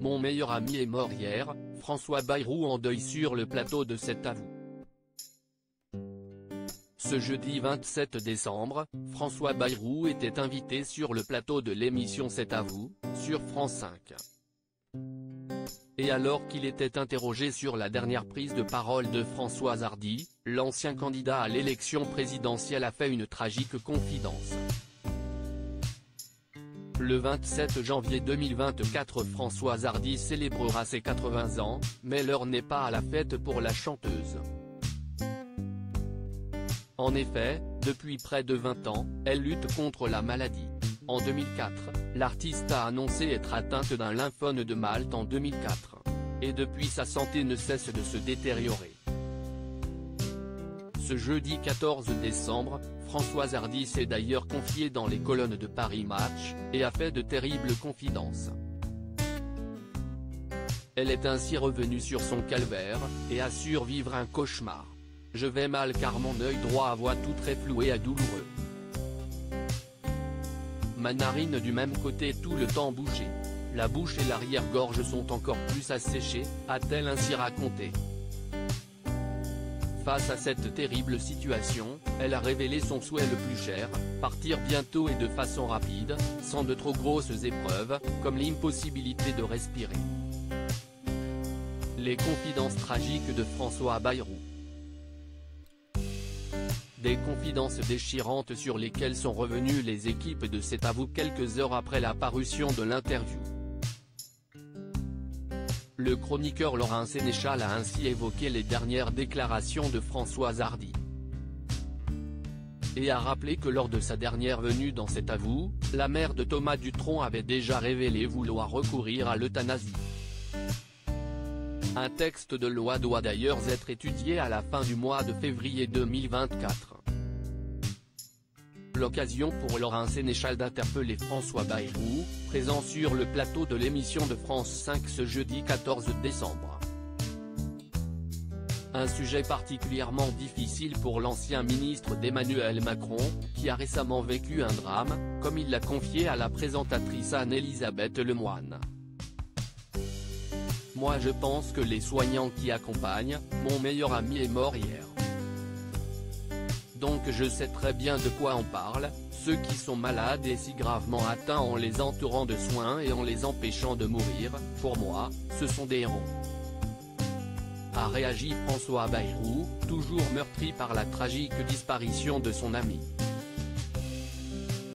Mon meilleur ami est mort hier, François Bayrou en deuil sur le plateau de Cet à vous. Ce jeudi 27 décembre, François Bayrou était invité sur le plateau de l'émission C'est à vous, sur France 5. Et alors qu'il était interrogé sur la dernière prise de parole de Françoise Hardy, l'ancien candidat à l'élection présidentielle a fait une tragique confidence. Le 27 janvier 2024, Françoise Hardy célébrera ses 80 ans, mais l'heure n'est pas à la fête pour la chanteuse. En effet, depuis près de 20 ans, elle lutte contre la maladie. En 2004, l'artiste a annoncé être atteinte d'un lymphome de Malte en 2004. Et depuis sa santé ne cesse de se détériorer. Ce jeudi 14 décembre, Françoise Hardy s'est d'ailleurs confiée dans les colonnes de Paris Match, et a fait de terribles confidences. Elle est ainsi revenue sur son calvaire, et assure vivre un cauchemar. Je vais mal car mon œil droit voit tout très flou et douloureux. Ma narine du même côté tout le temps bougée. La bouche et l'arrière-gorge sont encore plus asséchées, a-t-elle ainsi raconté. Face à cette terrible situation, elle a révélé son souhait le plus cher, partir bientôt et de façon rapide, sans de trop grosses épreuves, comme l'impossibilité de respirer. Les confidences tragiques de François Bayrou. Des confidences déchirantes sur lesquelles sont revenues les équipes de C'est à vous quelques heures après la parution de l'interview. Le chroniqueur Laurent Sénéchal a ainsi évoqué les dernières déclarations de Françoise Hardy. Et a rappelé que lors de sa dernière venue dans C'est à vous, la mère de Thomas Dutronc avait déjà révélé vouloir recourir à l'euthanasie. Un texte de loi doit d'ailleurs être étudié à la fin du mois de février 2024. L'occasion pour Laurent Sénéchal d'interpeller François Bayrou, présent sur le plateau de l'émission de France 5 ce jeudi 14 décembre. Un sujet particulièrement difficile pour l'ancien ministre d'Emmanuel Macron, qui a récemment vécu un drame, comme il l'a confié à la présentatrice Anne-Elisabeth Lemoine. Moi je pense que les soignants qui accompagnent, mon meilleur ami est mort hier. Donc je sais très bien de quoi on parle, ceux qui sont malades et si gravement atteints en les entourant de soins et en les empêchant de mourir, pour moi, ce sont des héros. A réagi François Bayrou, toujours meurtri par la tragique disparition de son ami.